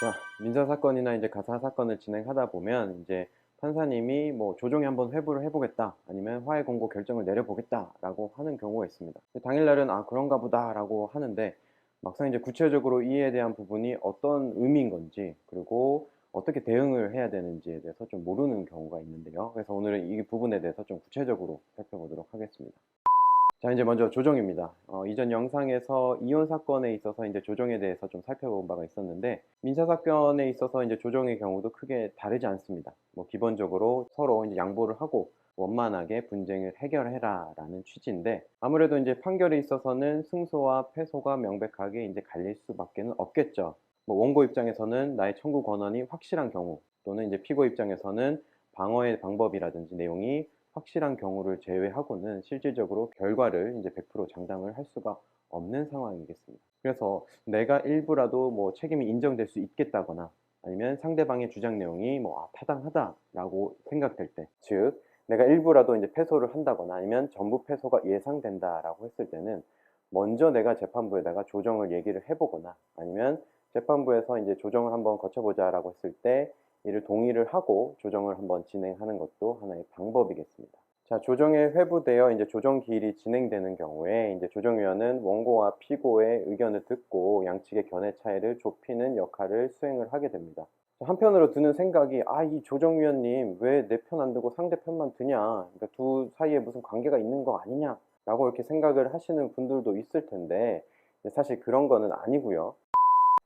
자, 민사 사건이나 이제 가사 사건을 진행하다 보면 이제 판사님이 뭐 조정에 한번 회부를 해보겠다, 아니면 화해 공고 결정을 내려보겠다라고 하는 경우가 있습니다. 당일날은 아 그런가 보다라고 하는데 막상 이제 구체적으로 이에 대한 부분이 어떤 의미인 건지, 그리고 어떻게 대응을 해야 되는지에 대해서 좀 모르는 경우가 있는데요. 그래서 오늘은 이 부분에 대해서 좀 구체적으로 살펴보도록 하겠습니다. 자, 이제 먼저 조정입니다. 이전 영상에서 이혼 사건에 있어서 이제 조정에 대해서 좀 살펴본 바가 있었는데, 민사 사건에 있어서 이제 조정의 경우도 크게 다르지 않습니다. 뭐 기본적으로 서로 이제 양보를 하고 원만하게 분쟁을 해결해라라는 취지인데, 아무래도 이제 판결에 있어서는 승소와 패소가 명백하게 이제 갈릴 수밖에는 없겠죠. 뭐 원고 입장에서는 나의 청구 권한이 확실한 경우, 또는 이제 피고 입장에서는 방어의 방법이라든지 내용이 확실한 경우를 제외하고는 실질적으로 결과를 이제 100% 장담을 할 수가 없는 상황이겠습니다. 그래서 내가 일부라도 뭐 책임이 인정될 수 있겠다거나, 아니면 상대방의 주장 내용이 뭐 타당하다라고 생각될 때, 즉 내가 일부라도 이제 패소를 한다거나 아니면 전부 패소가 예상된다라고 했을 때는 먼저 내가 재판부에다가 조정을 얘기를 해보거나, 아니면 재판부에서 이제 조정을 한번 거쳐보자라고 했을 때 이를 동의를 하고 조정을 한번 진행하는 것도 하나의 방법이겠습니다. 자, 조정에 회부되어 이제 조정 기일이 진행되는 경우에 이제 조정위원은 원고와 피고의 의견을 듣고 양측의 견해 차이를 좁히는 역할을 수행을 하게 됩니다. 한편으로 드는 생각이, 이 조정위원님 왜 내 편 안 두고 상대 편만 드냐? 그러니까 두 사이에 무슨 관계가 있는 거 아니냐? 라고 이렇게 생각을 하시는 분들도 있을 텐데, 사실 그런 거는 아니고요.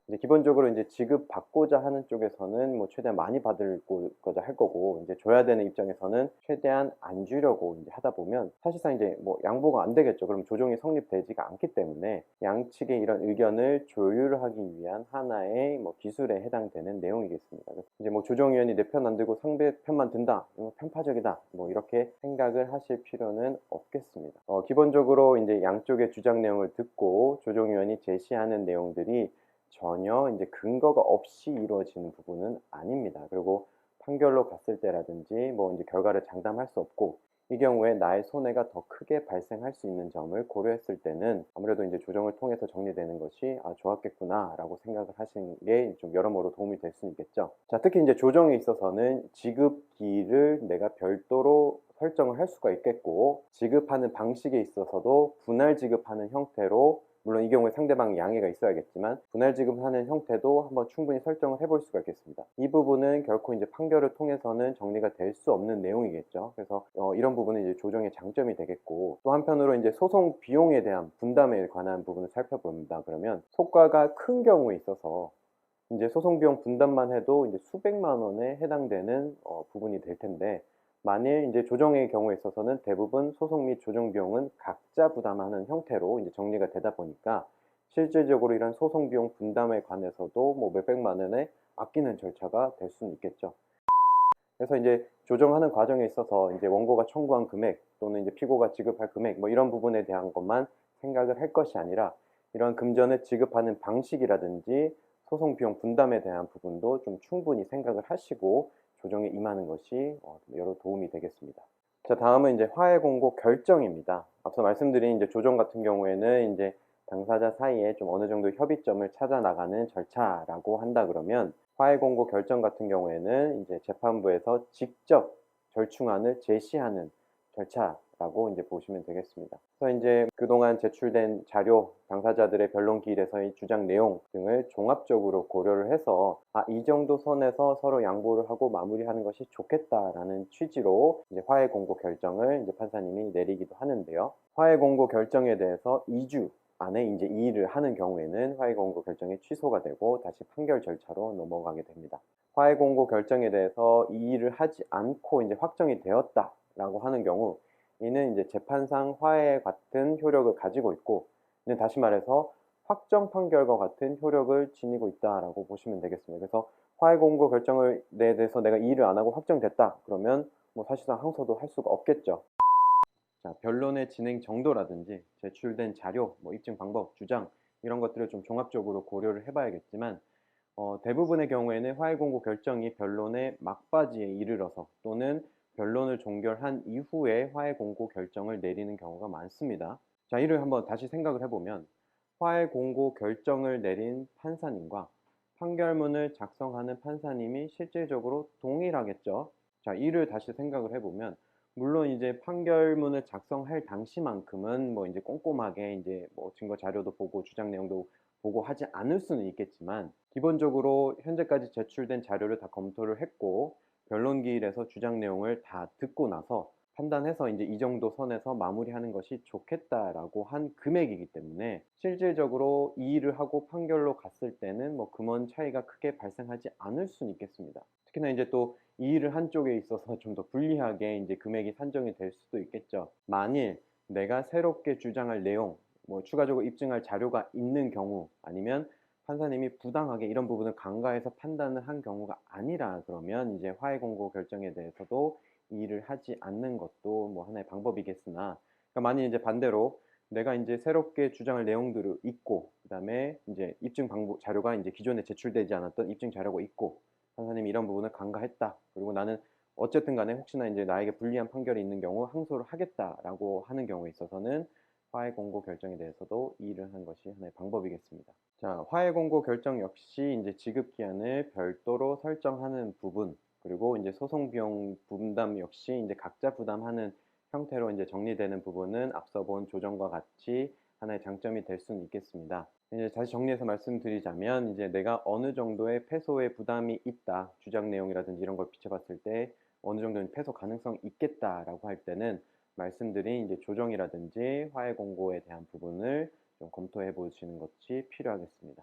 이제 기본적으로 이제 지급받고자 하는 쪽에서는 뭐 최대한 많이 받을 고자 할 거고, 이제 줘야 되는 입장에서는 최대한 안 주려고 이제 하다 보면 사실상 이제 뭐 양보가 안 되겠죠. 그럼 조정이 성립되지가 않기 때문에 양측의 이런 의견을 조율하기 위한 하나의 뭐 기술에 해당되는 내용이겠습니다. 그래서 이제 뭐 조정위원이 내 편 안 들고 상대 편만 든다, 편파적이다, 뭐 이렇게 생각을 하실 필요는 없겠습니다. 기본적으로 이제 양쪽의 주장 내용을 듣고 조정위원이 제시하는 내용들이 전혀 이제 근거가 없이 이루어지는 부분은 아닙니다. 그리고 판결로 갔을 때라든지 뭐 이제 결과를 장담할 수 없고, 이 경우에 나의 손해가 더 크게 발생할 수 있는 점을 고려했을 때는 아무래도 이제 조정을 통해서 정리되는 것이 좋았겠구나라고 생각을 하시는 게 좀 여러모로 도움이 될 수 있겠죠. 자, 특히 이제 조정에 있어서는 지급기를 내가 별도로 설정을 할 수가 있겠고, 지급하는 방식에 있어서도 분할 지급하는 형태로, 물론 이 경우에 상대방이 양해가 있어야겠지만 분할 지급하는 형태도 한번 충분히 설정을 해볼 수가 있겠습니다. 이 부분은 결코 이제 판결을 통해서는 정리가 될 수 없는 내용이겠죠. 그래서 이런 부분은 이제 조정의 장점이 되겠고, 또 한편으로 이제 소송 비용에 대한 분담에 관한 부분을 살펴봅니다. 그러면 소가가 큰 경우에 있어서 이제 소송 비용 분담만 해도 이제 수백만 원에 해당되는 부분이 될 텐데, 만일 이제 조정의 경우에 있어서는 대부분 소송 및 조정 비용은 각자 부담하는 형태로 이제 정리가 되다 보니까 실질적으로 이런 소송 비용 분담에 관해서도 뭐 몇백만 원에 아끼는 절차가 될 수는 있겠죠. 그래서 이제 조정하는 과정에 있어서 이제 원고가 청구한 금액, 또는 이제 피고가 지급할 금액, 뭐 이런 부분에 대한 것만 생각을 할 것이 아니라, 이런 금전을 지급하는 방식이라든지 소송 비용 분담에 대한 부분도 좀 충분히 생각을 하시고 조정에 임하는 것이 여러 도움이 되겠습니다. 자, 다음은 이제 화해 공고 결정입니다. 앞서 말씀드린 이제 조정 같은 경우에는 이제 당사자 사이에 좀 어느 정도 협의점을 찾아 나가는 절차라고 한다 그러면, 화해 공고 결정 같은 경우에는 이제 재판부에서 직접 절충안을 제시하는 절차라고 이제 보시면 되겠습니다. 그래서 이제 그동안 제출된 자료, 당사자들의 변론 기일에서의 주장 내용 등을 종합적으로 고려를 해서 이 정도 선에서 서로 양보를 하고 마무리하는 것이 좋겠다라는 취지로 이제 화해 공고 결정을 이제 판사님이 내리기도 하는데요. 화해 공고 결정에 대해서 2주 안에 이제 이의를 하는 경우에는 화해 공고 결정이 취소가 되고 다시 판결 절차로 넘어가게 됩니다. 화해 공고 결정에 대해서 이의를 하지 않고 이제 확정이 되었다라고 하는 경우, 이는 이제 재판상 화해 같은 효력을 가지고 있고, 다시 말해서 확정 판결과 같은 효력을 지니고 있다라고 보시면 되겠습니다. 그래서 화해 공고 결정에 대해서 내가 이의를 안 하고 확정됐다 그러면 뭐 사실상 항소도 할 수가 없겠죠. 자, 변론의 진행 정도라든지 제출된 자료, 뭐 입증 방법, 주장, 이런 것들을 좀 종합적으로 고려를 해봐야겠지만, 대부분의 경우에는 화해 공고 결정이 변론의 막바지에 이르러서, 또는 변론을 종결한 이후에 화해 공고 결정을 내리는 경우가 많습니다. 자, 이를 한번 다시 생각을 해보면, 화해 공고 결정을 내린 판사님과 판결문을 작성하는 판사님이 실질적으로 동일하겠죠. 자, 이를 다시 생각을 해보면, 물론 이제 판결문을 작성할 당시만큼은 뭐 이제 꼼꼼하게 이제 뭐 증거 자료도 보고 주장 내용도 보고 하지 않을 수는 있겠지만, 기본적으로 현재까지 제출된 자료를 다 검토를 했고, 변론기일에서 주장 내용을 다 듣고 나서 판단해서 이제 이 정도 선에서 마무리하는 것이 좋겠다라고 한 금액이기 때문에, 실질적으로 이 일을 하고 판결로 갔을 때는 뭐 금원 차이가 크게 발생하지 않을 수는 있겠습니다. 특히나 이제 또 이 일을 한 쪽에 있어서 좀 더 불리하게 이제 금액이 산정이 될 수도 있겠죠. 만일 내가 새롭게 주장할 내용, 뭐 추가적으로 입증할 자료가 있는 경우, 아니면 판사님이 부당하게 이런 부분을 간과해서 판단을 한 경우가 아니라 그러면 이제 화해 공고 결정에 대해서도 이 일을 하지 않는 것도 뭐 하나의 방법이겠으나, 그러니까 만일 이제 반대로 내가 이제 새롭게 주장할 내용들을 있고, 그다음에 이제 입증 방법 자료가 이제 기존에 제출되지 않았던 입증 자료가 있고, 판사님이 이런 부분을 간과했다. 그리고 나는 어쨌든 간에 혹시나 이제 나에게 불리한 판결이 있는 경우 항소를 하겠다라고 하는 경우에 있어서는 화해 공고 결정에 대해서도 이 일을 하는 것이 하나의 방법이겠습니다. 자, 화해 공고 결정 역시 이제 지급 기한을 별도로 설정하는 부분, 그리고 이제 소송 비용 분담 역시 이제 각자 부담하는 형태로 이제 정리되는 부분은 앞서 본 조정과 같이 하나의 장점이 될 수는 있겠습니다. 이제 다시 정리해서 말씀드리자면, 이제 내가 어느 정도의 패소의 부담이 있다, 주장 내용이라든지 이런 걸 비춰봤을 때 어느 정도는 패소 가능성이 있겠다라고 할 때는 말씀드린 이제 조정이라든지 화해 공고에 대한 부분을 좀 검토해 보시는 것이 필요하겠습니다.